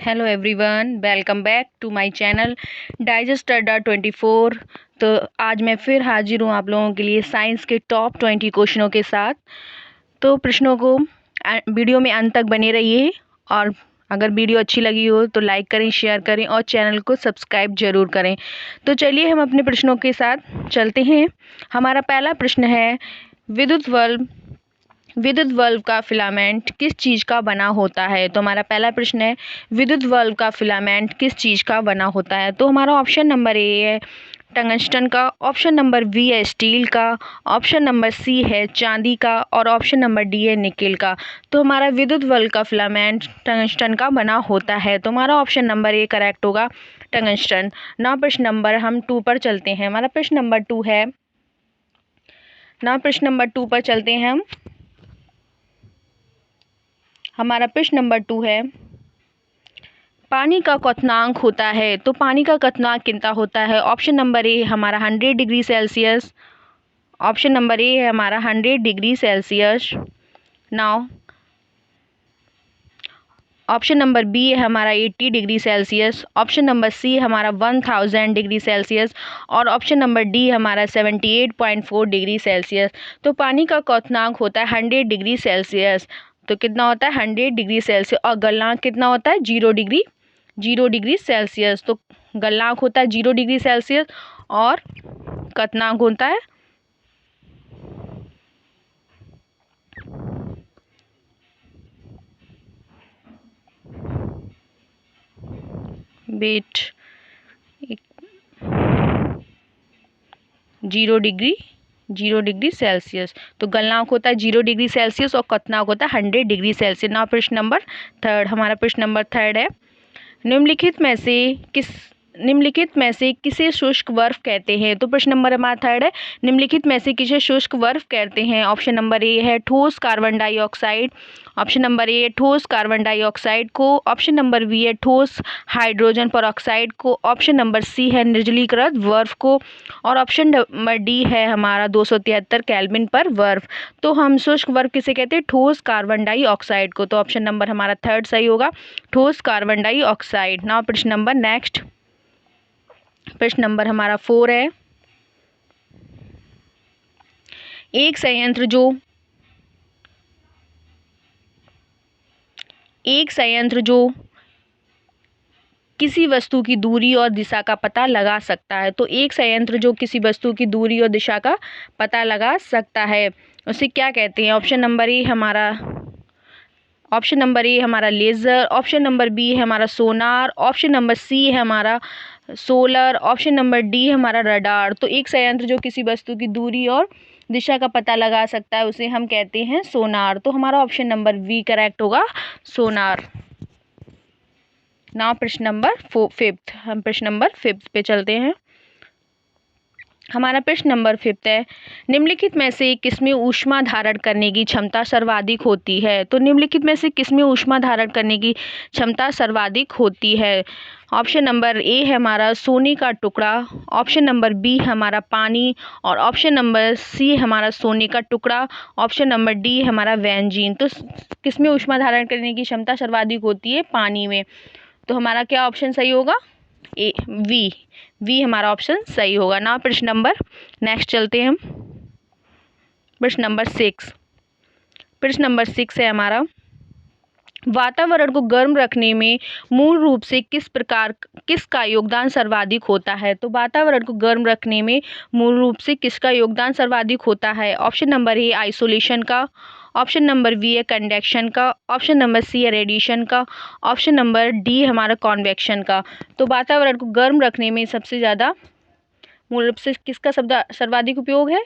Hello everyone, welcome back to my channel digest अड्डा 24। तो आज मैं फिर हाजिर हूँ आप लोगों के लिए साइंस के टॉप 20 क्वेश्चनों के साथ। तो प्रश्नों को वीडियो में अंत तक बने रहिए और अगर वीडियो अच्छी लगी हो तो लाइक करें, शेयर करें और चैनल को सब्सक्राइब जरूर करें। तो चलिए हम अपने प्रश्नों के साथ चलते हैं। हमारा पहला प्रश्न है, विद्युत बल्ब का फिलामेंट किस चीज़ का बना होता है। तो हमारा पहला प्रश्न है, विद्युत बल्ब का फिलामेंट किस चीज़ का बना होता है। तो हमारा ऑप्शन नंबर ए है टंगस्टन का, ऑप्शन नंबर बी है स्टील का, ऑप्शन नंबर सी है चांदी का और ऑप्शन नंबर डी है निकेल का। तो हमारा विद्युत बल्ब का फिलामेंट टंगस्टन का बना होता है। तो हमारा ऑप्शन नंबर ए करेक्ट होगा, टंगस्टन। ना प्रश्न नंबर हम 2 पर चलते हैं। हमारा प्रश्न नंबर 2 है, ना प्रश्न नंबर 2 पर चलते हैं हम। हमारा प्रश्न नंबर 2 है, पानी का क्वथनांक होता है। तो पानी का क्वथनांक कितना होता है। ऑप्शन नंबर ए हमारा 100 degree Celsius, option number A है हमारा 100 degree Celsius. Now option number B है हमारा 80 degree Celsius, option number C हमारा 1000 डिग्री सेल्सियस और ऑप्शन नंबर डी हमारा 78.4 डिग्री सेल्सियस। तो पानी का क्वथनांक होता है 100 डिग्री सेल्सियस। तो कितना होता है 100 डिग्री सेल्सियस और गलनांक कितना होता है 0 डिग्री सेल्सियस। तो गलनांक होता है 0 डिग्री सेल्सियस और क्वथनांक होता है वेट 0 डिग्री सेल्सियस। तो गलनांक होता है 0 डिग्री सेल्सियस और क्वथनांक होता है 100 डिग्री सेल्सियस। ना प्रश्न नंबर 3, हमारा प्रश्न नंबर 3 है, निम्नलिखित में से किसे शुष्क बर्फ कहते हैं। तो प्रश्न नंबर हमारा 3 है, निम्नलिखित में से किसे शुष्क बर्फ कहते हैं। ऑप्शन नंबर ए है ठोस carbon dioxide, option number A है ठोस कार्बन डाइऑक्साइड को, ऑप्शन नंबर बी है ठोस हाइड्रोजन पेरोक्साइड को, ऑप्शन नंबर सी है निर्जलीकृत बर्फ को और ऑप्शन नंबर डी है हमारा 273 केल्विन पर बर्फ। तो हम शुष्क बर्फ किसे कहते हैं, ठोस कार्बन डाइऑक्साइड को। तो ऑप्शन नंबर हमारा 3 सही होगा, ठोस कार्बन डाइऑक्साइड। नाउ प्रश्न नंबर नेक्स्ट, प्रश्न नंबर हमारा 4 है, एक संयंत्र जो किसी वस्तु की दूरी और दिशा का पता लगा सकता है। तो एक संयंत्र जो किसी वस्तु की दूरी और दिशा का पता लगा सकता है उसे क्या कहते हैं। ऑप्शन नंबर ए हमारा लेज़र, ऑप्शन नंबर बी है हमारा सोनार, ऑप्शन नंबर सी है हमारा सोलर, ऑप्शन नंबर डी है हमारा रडार। तो एक संयंत्र जो किसी वस्तु की दूरी और दिशा का पता लगा सकता है उसे हम कहते हैं सोनार। तो हमारा ऑप्शन नंबर बी करेक्ट होगा, सोनार। नाउ प्रश्न नंबर 5, हम प्रश्न नंबर 5 पे चलते हैं। हमारा प्रश्न नंबर 5 है, निम्नलिखित में से किसमें ऊष्मा धारण करने की क्षमता सर्वाधिक होती है। तो निम्नलिखित में से किसमें ऊष्मा धारण करने की क्षमता सर्वाधिक होती है। ऑप्शन नंबर ए है हमारा सोने का टुकड़ा, ऑप्शन नंबर बी हमारा पानी और ऑप्शन नंबर सी हमारा सोने का टुकड़ा, ऑप्शन नंबर डी हमारा बेंजीन। तो किसमें ऊष्मा धारण करने की क्षमता सर्वाधिक होती है, पानी में। तो हमारा क्या ऑप्शन सही होगा, वी हमारा ऑप्शन सही होगा। ना प्रश्न नंबर नेक्स्ट चलते हैं हम, प्रश्न नंबर 6 है हमारा, वातावरण को गर्म रखने में मूल रूप से किसका योगदान सर्वाधिक होता है। तो वातावरण को गर्म रखने में मूल रूप से किसका योगदान सर्वाधिक होता है। ऑप्शन नंबर ए आइसोलेशन का, ऑप्शन नंबर बी है कंडक्शन का, ऑप्शन नंबर सी है रेडिएशन का, ऑप्शन नंबर डी हमारा कॉन्वेक्शन का। तो वातावरण को गर्म रखने में सबसे ज़्यादा मूल रूप से किसका सर्वाधिक उपयोग है,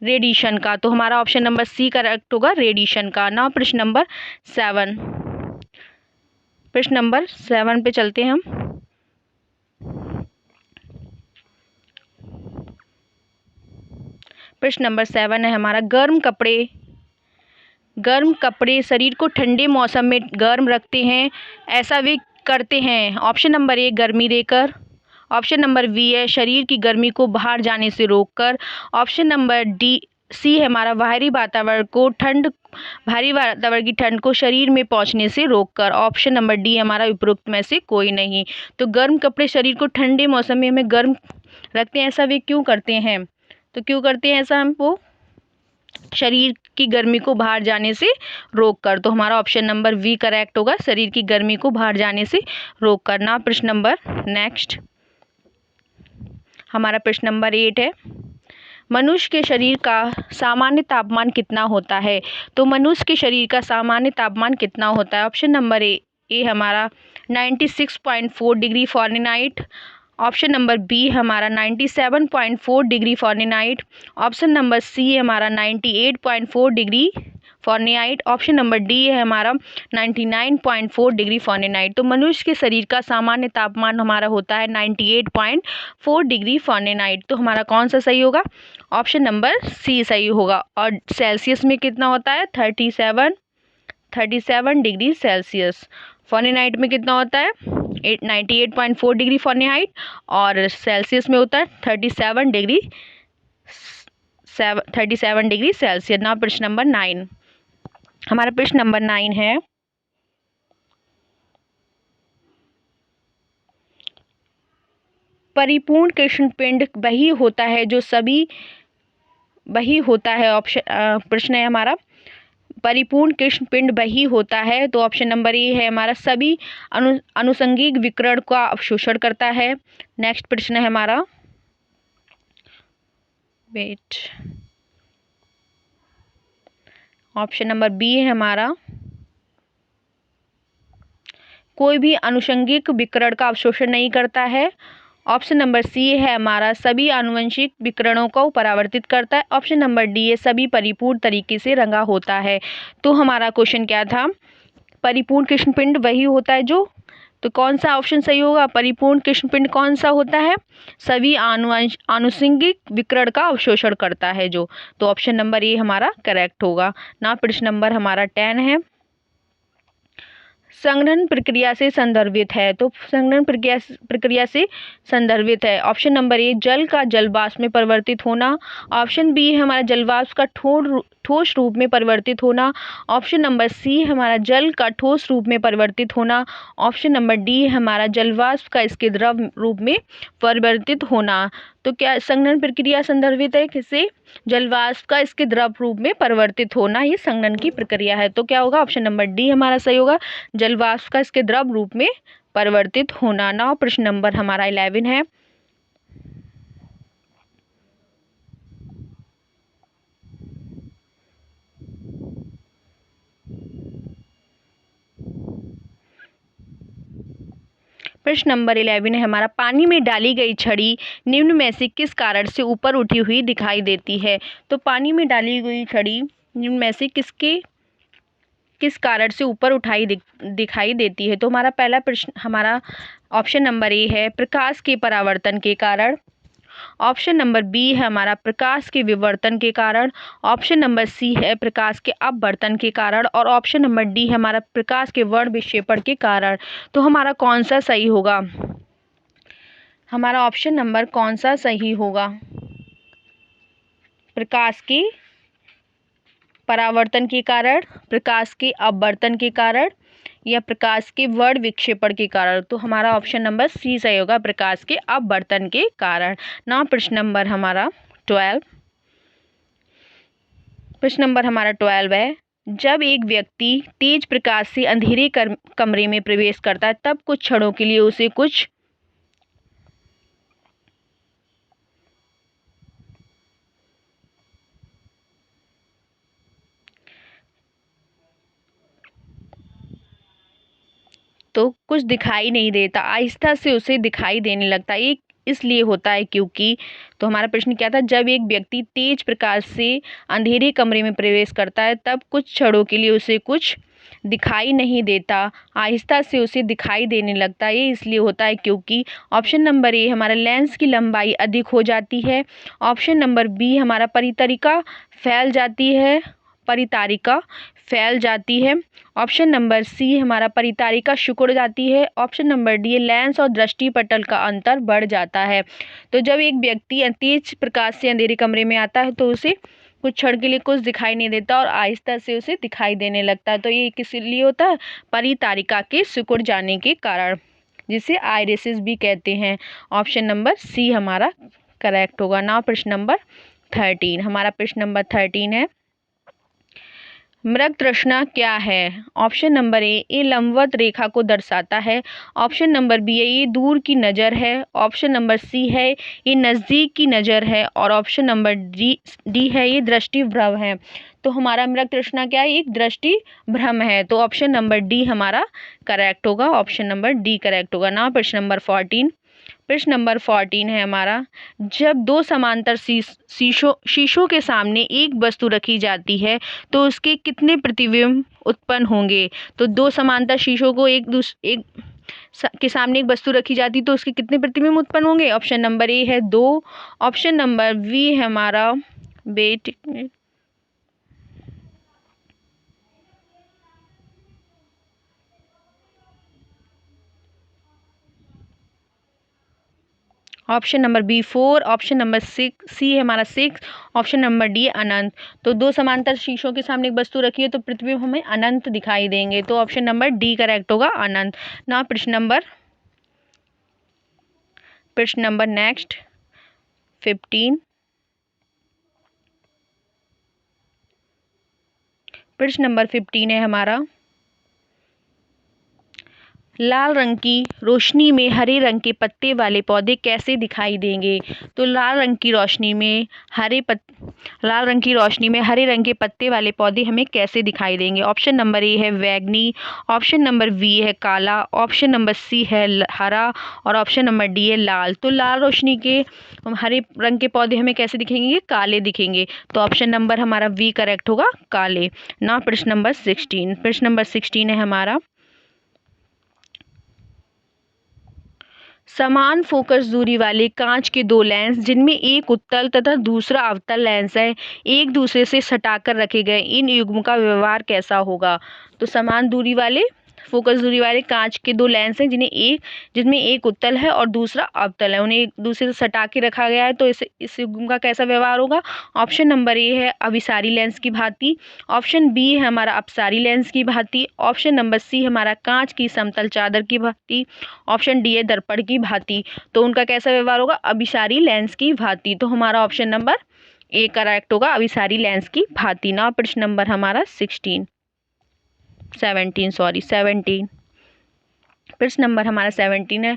रेडिएशन का। तो हमारा ऑप्शन नंबर सी करेक्ट होगा, रेडिएशन का। ना प्रश्न नंबर 7, प्रश्न नंबर 7 पे चलते हैं हम। प्रश्न नंबर 7 है हमारा, गर्म कपड़े शरीर को ठंडे मौसम में गर्म रखते हैं, ऐसा वे करते हैं। ऑप्शन नंबर ए गर्मी देकर, ऑप्शन नंबर बी है शरीर की गर्मी को बाहर जाने से रोककर, ऑप्शन नंबर डी सी है हमारा भारी वातावरण की ठंड को शरीर में पहुंचने से रोककर। ऑप्शन नंबर डी हमारा उपरोक्त में से कोई नहीं। तो गर्म कपड़े शरीर को ठंडे मौसम में हमें गर्म रखते हैं, ऐसा वे क्यों करते हैं? तो क्यों करते हैं ऐसा? हम वो शरीर की गर्मी को बाहर जाने से रोककर। तो हमारा ऑप्शन नंबर वी करेक्ट होगा, शरीर की गर्मी को बाहर जाने से रोककर। ना प्रश्न नंबर नेक्स्ट, हमारा प्रश्न नंबर 8 है, मनुष्य के शरीर का सामान्य तापमान कितना होता है? तो मनुष्य के शरीर का सामान्य तापमान कितना होता है? ऑप्शन नंबर ए हमारा 96.4 degree Fahrenheit. Option number B हमारा 97.4 degree Fahrenheit. Option number C हमारा 98.4 degree Fahrenheit. Option number D है हमारा 99.4 डिग्री फ़ारेनहाइट। तो मनुष्य के शरीर का सामान्य तापमान हमारा होता है 98.4 डिग्री फ़ारेनहाइट। तो हमारा कौन सा सही होगा? ऑप्शन नंबर सी सही होगा। और सेल्सियस में कितना होता है? 37 डिग्री सेल्सियस। फ़ारेनहाइट में कितना होता है? 98.4 डिग्री फ़ारेनहाइट, और सेल्सियस में होता है 37 डिग्री सेल्सियस। ना प्रश्न नंबर 9, हमारा प्रश्न नंबर 9 है, परिपूर्ण कृष्णपिंड वही होता है जो सभी वही होता है। ऑप्शन प्रश्न है हमारा, परिपूर्ण कृष्णपिंड वही होता है। तो ऑप्शन नंबर ए है हमारा, सभी अनुषंगिक विकिरण का अवशोषण करता है। नेक्स्ट प्रश्न है हमारा, ऑप्शन नंबर बी है हमारा, कोई भी अनुषंगिक विकिरण का अवशोषण नहीं करता है। ऑप्शन नंबर सी है हमारा, सभी आनुवंशिक विकिरणों को परावर्तित करता है। ऑप्शन नंबर डी है, सभी परिपूर्ण तरीके से रंगा होता है। तो हमारा क्वेश्चन क्या था? परिपूर्ण कृष्णपिंड वही होता है जो, तो कौन सा ऑप्शन सही होगा? परिपूर्ण कृष्णपिंड कौन सा होता है? सभी आनुषंगिक विकिरण का अवशोषण करता है जो। तो ऑप्शन नंबर ए हमारा करेक्ट होगा। ना प्रश्न नंबर हमारा 10 है, संघनन प्रक्रिया से संदर्भित है। तो संघनन प्रक्रिया से संदर्भित है। ऑप्शन नंबर ए, जल का जलवाष्प में परिवर्तित होना। ऑप्शन बी है हमारा, जलवाष्प का ठोस रूप में परिवर्तित होना। ऑप्शन नंबर सी हमारा, जल का ठोस रूप में परिवर्तित होना। ऑप्शन नंबर डी हमारा, जलवाष्प का इसके द्रव रूप में परिवर्तित होना। तो क्या संघनन प्रक्रिया संदर्भित है? किससे? जलवाष्प का इसके द्रव रूप में परिवर्तित होना, ये संघनन की प्रक्रिया है। तो क्या होगा? ऑप्शन नंबर डी हमारा सही होगा, जलवाष्प का इसके द्रव रूप में परिवर्तित होना। ना प्रश्न नंबर हमारा 11 है, प्रश्न नंबर 11 है हमारा, पानी में डाली गई छड़ी निम्न में से किस कारण से ऊपर उठी हुई दिखाई देती है? तो पानी में डाली गई छड़ी निम्न में से किस कारण से ऊपर उठाई दिखाई देती है? तो हमारा पहला प्रश्न हमारा ऑप्शन नंबर ए है, प्रकाश के परावर्तन के कारण। ऑप्शन नंबर बी है हमारा, प्रकाश के विवर्तन के कारण। ऑप्शन नंबर सी है, प्रकाश के अपवर्तन के कारण। और ऑप्शन नंबर डी है हमारा, प्रकाश के वर्ण विक्षेपण के कारण। तो हमारा कौन सा सही होगा? हमारा ऑप्शन नंबर कौन सा सही होगा? प्रकाश के परावर्तन के कारण, प्रकाश के अपवर्तन के कारण, या प्रकाश के वर्ण विक्षेपण के कारण। तो हमारा ऑप्शन नंबर सी सही होगा, प्रकाश के अपवर्तन के कारण। ना प्रश्न नंबर हमारा 12, प्रश्न नंबर हमारा 12 है, जब एक व्यक्ति तेज प्रकाश से अंधेरे कमरे में प्रवेश करता है तब कुछ क्षणों के लिए उसे कुछ दिखाई नहीं देता, आहिस्ता से उसे दिखाई देने लगता है। इसलिए होता है क्योंकि, तो हमारा प्रश्न क्या था? जब एक व्यक्ति तेज प्रकाश से अंधेरे कमरे में प्रवेश करता है तब कुछ क्षणों के लिए उसे कुछ दिखाई नहीं देता, आहिस्ता से उसे दिखाई देने लगता है। ये इसलिए होता है क्योंकि ऑप्शन नंबर ए हमारा, लेंस की लंबाई अधिक हो जाती है। ऑप्शन नंबर बी हमारा, परितारिका फैल जाती है। ऑप्शन नंबर सी हमारा, परितारिका सिकुड़ जाती है। ऑप्शन नंबर डी, लेंस और दृष्टिपटल का अंतर बढ़ जाता है। तो जब एक व्यक्ति तेज प्रकाश से अंधेरे कमरे में आता है तो उसे कुछ क्षण के लिए कुछ दिखाई नहीं देता और आहिस्ता से उसे दिखाई देने लगता है। तो ये किस लिए होता है? परितारिका के सिकुड़ जाने के कारण, जिसे आइरिसिस भी कहते हैं। ऑप्शन नंबर सी हमारा करेक्ट होगा। नाउ प्रश्न नंबर 13। हमारा प्रश्न नंबर 13 है, मृग तृष्णा क्या है? ऑप्शन नंबर ए, ये लंबवत रेखा को दर्शाता है। ऑप्शन नंबर बी है, ये दूर की नज़र है। ऑप्शन नंबर सी है, ये नज़दीक की नज़र है। और ऑप्शन नंबर डी है, ये दृष्टि भ्रम है। तो हमारा मृग तृष्णा क्या है? एक दृष्टि भ्रम है। तो ऑप्शन नंबर डी हमारा करेक्ट होगा। ऑप्शन नंबर डी करेक्ट होगा। ना प्रश्न नंबर 14। प्रश्न नंबर 14 है हमारा, जब दो समांतर शीशों के सामने एक वस्तु रखी जाती है तो उसके कितने प्रतिबिंब उत्पन्न होंगे? तो दो समांतर शीशों को एक के सामने एक वस्तु रखी जाती तो उसके कितने प्रतिबिंब उत्पन्न होंगे? ऑप्शन नंबर ए है 2। ऑप्शन नंबर बी है हमारा option number B 4। Option number C है हमारा 6। ऑप्शन नंबर डी अनंत। तो दो समांतर शीशों के सामने एक वस्तु रखी है तो प्रतिबिंब हमें अनंत दिखाई देंगे। तो ऑप्शन नंबर डी करेक्ट होगा, अनंत। ना प्रश्न नंबर नेक्स्ट 15। प्रश्न नंबर 15 है हमारा, लाल रंग की रोशनी में हरे रंग के पत्ते वाले पौधे कैसे दिखाई देंगे? तो लाल रंग की रोशनी में हरे रंग के पत्ते वाले पौधे हमें कैसे दिखाई देंगे? ऑप्शन नंबर ए है बैंगनी। ऑप्शन नंबर बी है काला। ऑप्शन नंबर सी है हरा। और ऑप्शन नंबर डी है लाल। तो लाल रोशनी के हरे रंग के पौधे हमें कैसे दिखेंगे? काले दिखेंगे। तो ऑप्शन नंबर हमारा वी करेक्ट होगा, काले। ना प्रश्न नंबर 16। प्रश्न नंबर 16 है हमारा, समान फोकस दूरी वाले कांच के दो लेंस जिनमें एक उत्तल तथा दूसरा अवतल लेंस है, एक दूसरे से सटाकर रखे गए, इन युग्म का व्यवहार कैसा होगा? तो समान दूरी वाले फोकस दूरी वाले कांच के दो लेंस हैं जिनमें एक उत्तल है और दूसरा अवतल है, उन्हें एक दूसरे से सटा के रखा गया है। तो इस युग्म का कैसा व्यवहार होगा? ऑप्शन नंबर ए है अभिसारी लेंस की भांति। ऑप्शन बी है हमारा अपसारी लेंस की भांति। ऑप्शन नंबर सी हमारा कांच की समतल चादर की भांति। ऑप्शन डी है दर्पण की भांति। तो उनका कैसा व्यवहार होगा? अभिसारी लेंस की भांति। तो हमारा ऑप्शन नंबर ए करेक्ट होगा, अभिसारी लेंस की भांति। ना प्रश्न नंबर हमारा 17। प्रश्न नंबर हमारा 17 है,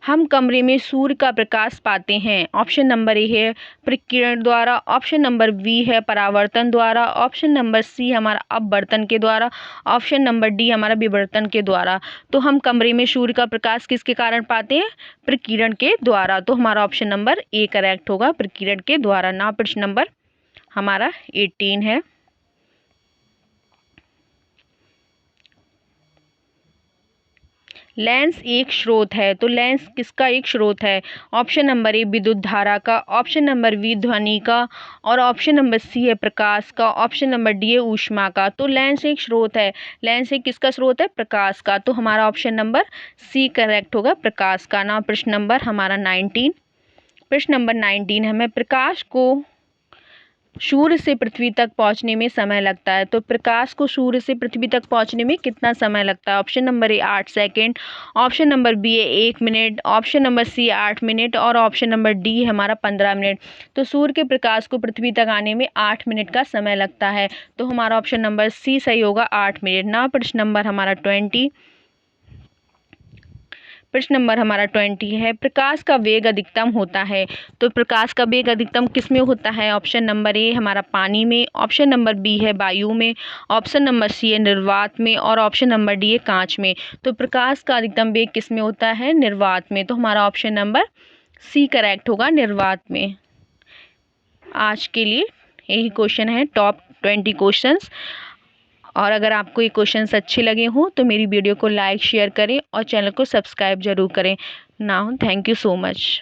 हम कमरे में सूर्य का प्रकाश पाते हैं। ऑप्शन नंबर ए है प्रकीर्णन द्वारा। ऑप्शन नंबर बी है परावर्तन द्वारा। ऑप्शन नंबर सी हमारा अपवर्तन के द्वारा। ऑप्शन नंबर डी हमारा विवर्तन के द्वारा। तो हम कमरे में सूर्य का प्रकाश किसके कारण पाते हैं? प्रकीर्णन के द्वारा। तो हमारा ऑप्शन नंबर ए करेक्ट होगा, प्रकीर्णन के द्वारा। ना प्रश्न नंबर हमारा 18 है, लेंस एक स्रोत है। तो लेंस किसका एक स्रोत है? ऑप्शन नंबर ए विद्युत धारा का। ऑप्शन नंबर बी ध्वनि का। और ऑप्शन नंबर सी है प्रकाश का। ऑप्शन नंबर डी है ऊष्मा का। तो लेंस एक स्रोत है। लेंस एक किसका स्रोत है? प्रकाश का। तो हमारा ऑप्शन नंबर सी करेक्ट होगा, प्रकाश का। ना प्रश्न नंबर हमारा 19। प्रश्न नंबर 19 हमें प्रकाश को सूर्य से पृथ्वी तक पहुंचने में समय लगता है। तो प्रकाश को सूर्य से पृथ्वी तक पहुंचने में कितना समय लगता है? Option number A 8 second. Option number B है 1 minute. Option number C 8 minute. और ऑप्शन नंबर डी हमारा 15 मिनट। तो सूर्य के प्रकाश को पृथ्वी तक आने में 8 मिनट का समय लगता है। तो हमारा ऑप्शन नंबर सी सही होगा, 8 मिनट। ना प्रश्न नंबर हमारा 20। प्रश्न नंबर हमारा 20 है, प्रकाश का वेग अधिकतम होता है। तो प्रकाश का वेग अधिकतम किस में होता है? ऑप्शन नंबर ए हमारा पानी में। ऑप्शन नंबर बी है वायु में। ऑप्शन नंबर सी है निर्वात में। और ऑप्शन नंबर डी है कांच में। तो प्रकाश का अधिकतम वेग किस में होता है? निर्वात में। तो हमारा ऑप्शन नंबर सी करेक्ट होगा, निर्वात में। आज के लिए यही क्वेश्चन है, टॉप 20 क्वेश्चंस। और अगर आपको ये क्वेश्चंस अच्छे लगे हों तो मेरी वीडियो को लाइक शेयर करें और चैनल को सब्सक्राइब जरूर करें। Now thank you so much.